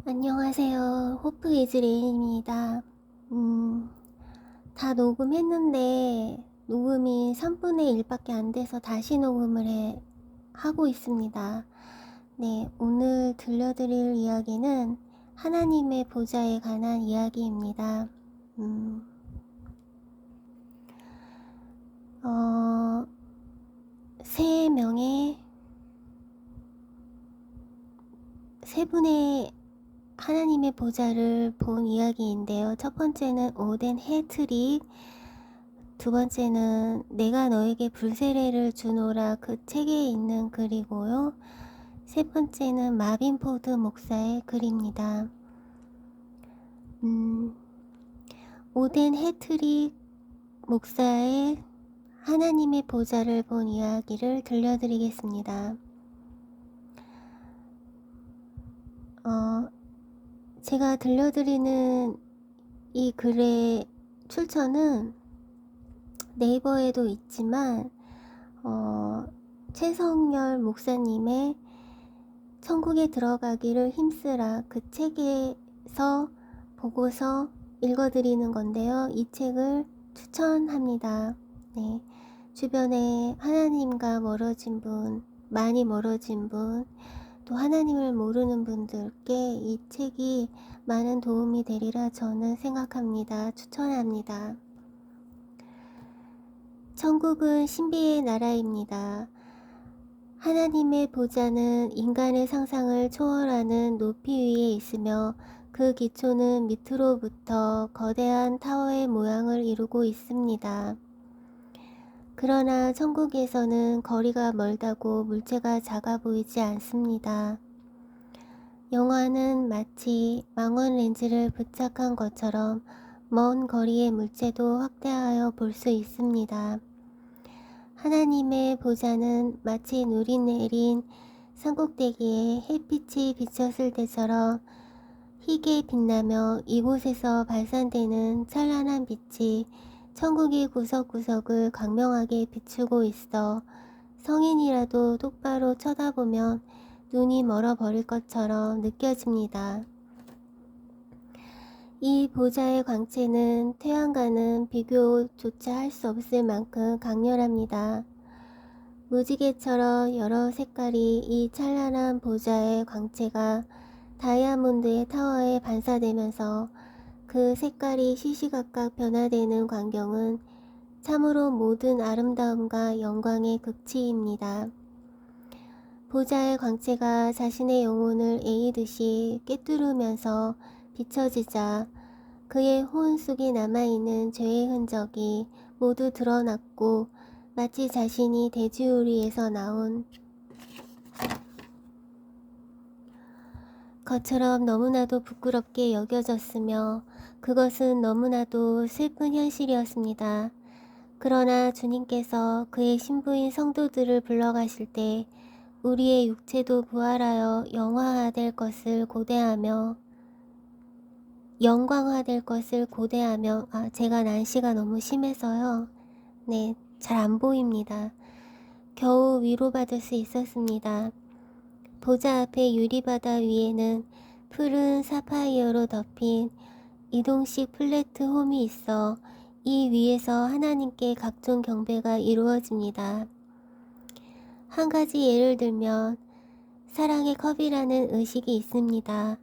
안녕하세요. 호프 이즈레인입니다. 다 녹음했는데 녹음이 3분의 1밖에 안 돼서 다시 녹음을 하고 있습니다. 네, 오늘 들려드릴 이야기는 하나님의 보좌에 관한 이야기입니다. 세 분의 하나님의 보좌를 본 이야기인데요. 첫 번째는 오덴 헤트릭, 두 번째는 내가 너에게 불세례를 주노라 그 책에 있는 글이고요. 세 번째는 마빈 포드 목사의 글입니다. 오덴 헤트릭 목사의 하나님의 보좌를 본 이야기를 들려드리겠습니다. 제가 들려드리는 이 글의 출처는 네이버에도 있지만 최성열 목사님의 천국에 들어가기를 힘쓰라 그 책에서 보고서 읽어드리는 건데요. 이 책을 추천합니다. 네, 주변에 하나님과 멀어진 분, 많이 멀어진 분, 또 하나님을 모르는 분들께 이 책이 많은 도움이 되리라 저는 생각합니다. 추천합니다. 천국은 신비의 나라입니다. 하나님의 보좌는 인간의 상상을 초월하는 높이 위에 있으며 그 기초는 밑으로부터 거대한 타워의 모양을 이루고 있습니다. 그러나 천국에서는 거리가 멀다고 물체가 작아 보이지 않습니다. 영화는 마치 망원 렌즈를 부착한 것처럼 먼 거리의 물체도 확대하여 볼 수 있습니다. 하나님의 보좌는 마치 눈이 내린 산꼭대기에 햇빛이 비쳤을 때처럼 희게 빛나며 이곳에서 발산되는 찬란한 빛이 천국의 구석구석을 광명하게 비추고 있어 성인이라도 똑바로 쳐다보면 눈이 멀어버릴 것처럼 느껴집니다. 이 보좌의 광채는 태양과는 비교조차 할 수 없을 만큼 강렬합니다. 무지개처럼 여러 색깔이 이 찬란한 보좌의 광채가 다이아몬드의 타워에 반사되면서 그 색깔이 시시각각 변화되는 광경은 참으로 모든 아름다움과 영광의 극치입니다. 보좌의 광채가 자신의 영혼을 에이듯이 꿰뚫으면서 비춰지자 그의 호흡 속에 남아있는 죄의 흔적이 모두 드러났고 마치 자신이 돼지우리에서 나온 것처럼 너무나도 부끄럽게 여겨졌으며 그것은 너무나도 슬픈 현실이었습니다. 그러나 주님께서 그의 신부인 성도들을 불러가실 때 우리의 육체도 부활하여 영화화될 것을 고대하며 영광화될 것을 고대하며 제가 난시가 너무 심해서요. 네, 잘 안 보입니다. 겨우 위로받을 수 있었습니다. 보좌 앞의 유리바다 위에는 푸른 사파이어로 덮인 이동식 플랫폼이 있어 이 위에서 하나님께 각종 경배가 이루어집니다. 한 가지 예를 들면 사랑의 컵이라는 의식이 있습니다.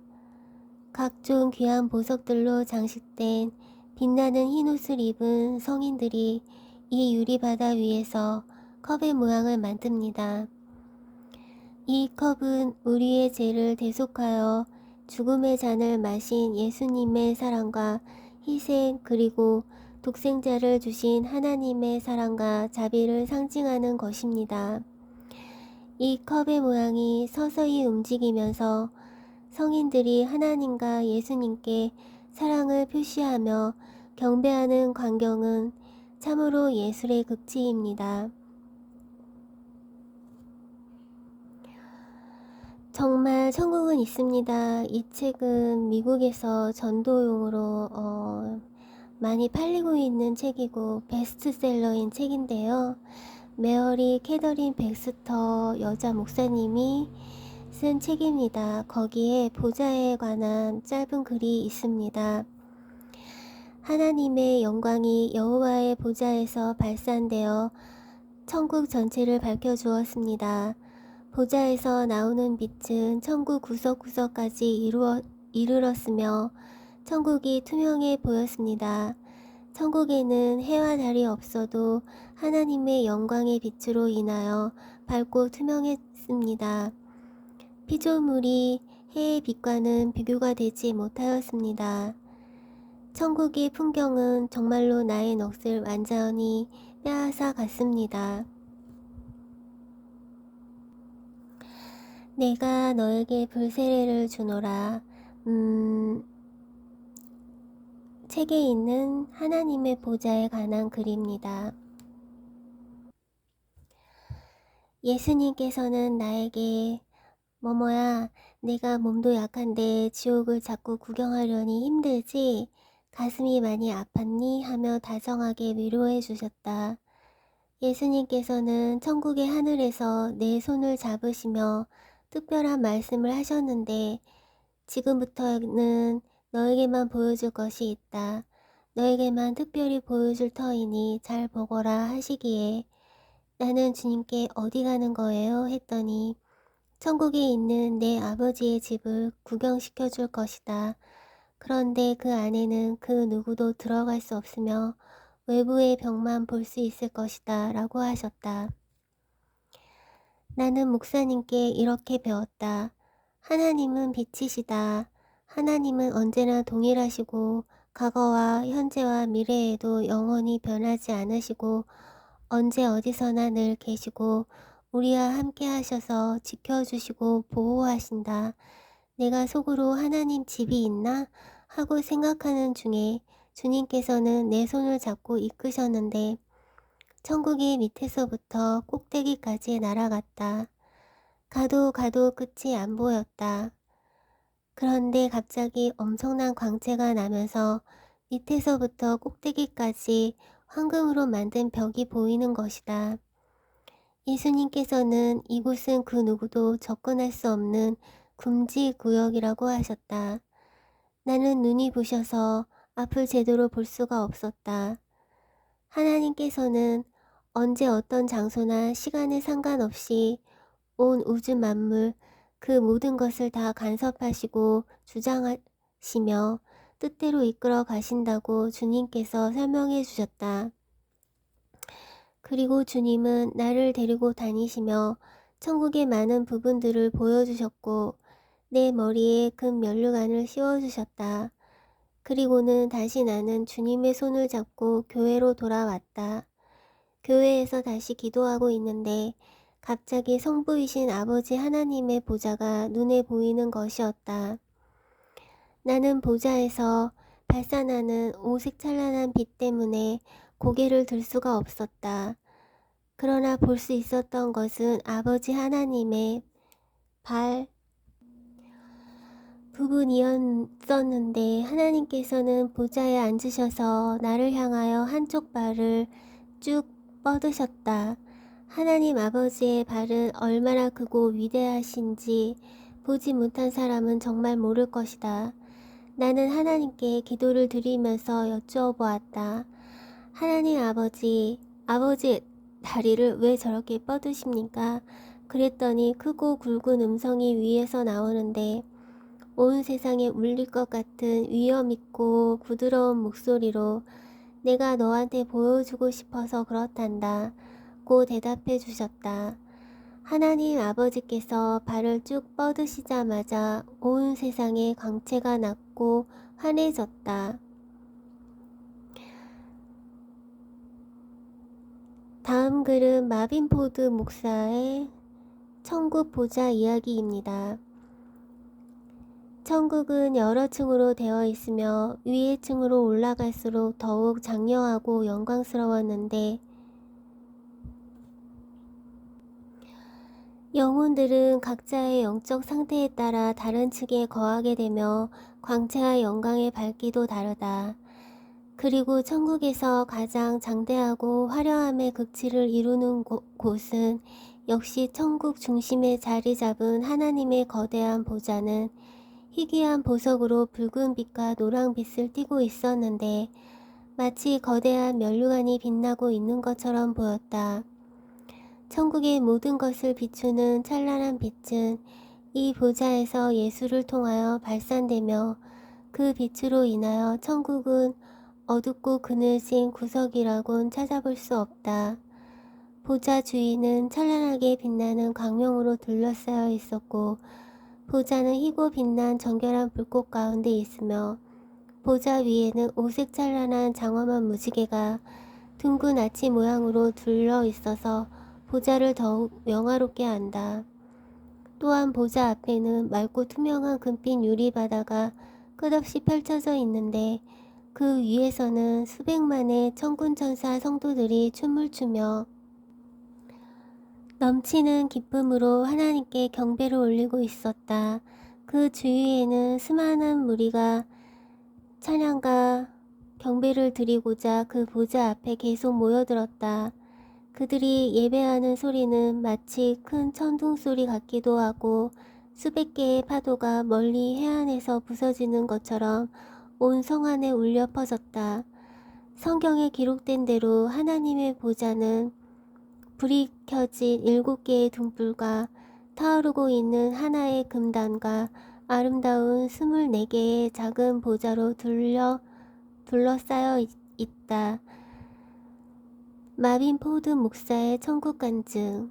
각종 귀한 보석들로 장식된 빛나는 흰옷을 입은 성인들이 이 유리바다 위에서 컵의 모양을 만듭니다. 이 컵은 우리의 죄를 대속하여 죽음의 잔을 마신 예수님의 사랑과 희생 그리고 독생자를 주신 하나님의 사랑과 자비를 상징하는 것입니다. 이 컵의 모양이 서서히 움직이면서 성인들이 하나님과 예수님께 사랑을 표시하며 경배하는 광경은 참으로 예술의 극치입니다. 정말 천국은 있습니다. 이 책은 미국에서 전도용으로 많이 팔리고 있는 책이고 베스트셀러인 책인데요. 메어리 캐더린 백스터 여자 목사님이 쓴 책입니다. 거기에 보좌에 관한 짧은 글이 있습니다. 하나님의 영광이 여호와의 보좌에서 발산되어 천국 전체를 밝혀주었습니다. 보좌에서 나오는 빛은 천국 구석구석까지 이르렀으며 천국이 투명해 보였습니다. 천국에는 해와 달이 없어도 하나님의 영광의 빛으로 인하여 밝고 투명했습니다. 피조물이 해의 빛과는 비교가 되지 못하였습니다. 천국의 풍경은 정말로 나의 넋을 완전히 빼앗아 갔습니다. 내가 너에게 불세례를 주노라. 책에 있는 하나님의 보좌에 관한 글입니다. 예수님께서는 나에게 뭐뭐야, 내가 몸도 약한데 지옥을 자꾸 구경하려니 힘들지? 가슴이 많이 아팠니? 하며 다정하게 위로해 주셨다. 예수님께서는 천국의 하늘에서 내 손을 잡으시며 특별한 말씀을 하셨는데 지금부터는 너에게만 보여줄 것이 있다. 너에게만 특별히 보여줄 터이니 잘 보거라 하시기에 나는 주님께 어디 가는 거예요? 했더니 천국에 있는 내 아버지의 집을 구경시켜 줄 것이다. 그런데 그 안에는 그 누구도 들어갈 수 없으며 외부의 벽만 볼 수 있을 것이다 라고 하셨다. 나는 목사님께 이렇게 배웠다. 하나님은 빛이시다. 하나님은 언제나 동일하시고 과거와 현재와 미래에도 영원히 변하지 않으시고 언제 어디서나 늘 계시고 우리와 함께 하셔서 지켜주시고 보호하신다. 내가 속으로 하나님 집이 있나? 하고 생각하는 중에 주님께서는 내 손을 잡고 이끄셨는데 천국이 밑에서부터 꼭대기까지 날아갔다. 가도 끝이 안 보였다. 그런데 갑자기 엄청난 광채가 나면서 밑에서부터 꼭대기까지 황금으로 만든 벽이 보이는 것이다. 예수님께서는 이곳은 그 누구도 접근할 수 없는 금지구역이라고 하셨다. 나는 눈이 부셔서 앞을 제대로 볼 수가 없었다. 하나님께서는 언제 어떤 장소나 시간에 상관없이 온 우주 만물 그 모든 것을 다 간섭하시고 주장하시며 뜻대로 이끌어 가신다고 주님께서 설명해 주셨다. 그리고 주님은 나를 데리고 다니시며 천국의 많은 부분들을 보여주셨고 내 머리에 금 면류관을 씌워주셨다. 그리고는 다시 나는 주님의 손을 잡고 교회로 돌아왔다. 교회에서 다시 기도하고 있는데 갑자기 성부이신 아버지 하나님의 보좌가 눈에 보이는 것이었다. 나는 보좌에서 발산하는 오색 찬란한 빛 때문에 고개를 들 수가 없었다. 그러나 볼 수 있었던 것은 아버지 하나님의 발 부분이었었는데 하나님께서는 보좌에 앉으셔서 나를 향하여 한쪽 발을 쭉 뻗으셨다. 하나님 아버지의 발은 얼마나 크고 위대하신지 보지 못한 사람은 정말 모를 것이다. 나는 하나님께 기도를 드리면서 여쭈어보았다. 하나님 아버지 다리를 왜 저렇게 뻗으십니까? 그랬더니 크고 굵은 음성이 위에서 나오는데 온 세상에 울릴 것 같은 위엄있고 부드러운 목소리로 내가 너한테 보여주고 싶어서 그렇단다. 고 대답해 주셨다. 하나님 아버지께서 발을 쭉 뻗으시자마자 온 세상에 광채가 났고 환해졌다. 다음 글은 마빈 포드 목사의 천국 보좌 이야기입니다. 천국은 여러 층으로 되어 있으며 위의 층으로 올라갈수록 더욱 장려하고 영광스러웠는데 영혼들은 각자의 영적 상태에 따라 다른 층에 거하게 되며 광채와 영광의 밝기도 다르다. 그리고 천국에서 가장 장대하고 화려함의 극치를 이루는 곳은 역시 천국 중심에 자리 잡은 하나님의 거대한 보좌는 희귀한 보석으로 붉은 빛과 노랑 빛을 띠고 있었는데 마치 거대한 면류관이 빛나고 있는 것처럼 보였다. 천국의 모든 것을 비추는 찬란한 빛은 이 보좌에서 예수를 통하여 발산되며 그 빛으로 인하여 천국은 어둡고 그늘진 구석이라곤 찾아볼 수 없다. 보좌 주위는 찬란하게 빛나는 광명으로 둘러싸여 있었고 보좌는 희고 빛난 정결한 불꽃 가운데 있으며 보좌 위에는 오색 찬란한 장엄한 무지개가 둥근 아치 모양으로 둘러 있어서 보좌를 더욱 영화롭게 한다. 또한 보좌 앞에는 맑고 투명한 금빛 유리바다가 끝없이 펼쳐져 있는데 그 위에서는 수백만의 천군천사 성도들이 춤을 추며 넘치는 기쁨으로 하나님께 경배를 올리고 있었다. 그 주위에는 수많은 무리가 찬양과 경배를 드리고자 그 보좌 앞에 계속 모여들었다. 그들이 예배하는 소리는 마치 큰 천둥 소리 같기도 하고 수백 개의 파도가 멀리 해안에서 부서지는 것처럼 온 성 안에 울려 퍼졌다. 성경에 기록된 대로 하나님의 보좌는 불이 켜진 7개의 등불과 타오르고 있는 하나의 금단과 아름다운 24개의 작은 보좌로 둘러싸여 있다. 마빈 포드 목사의 천국 간증.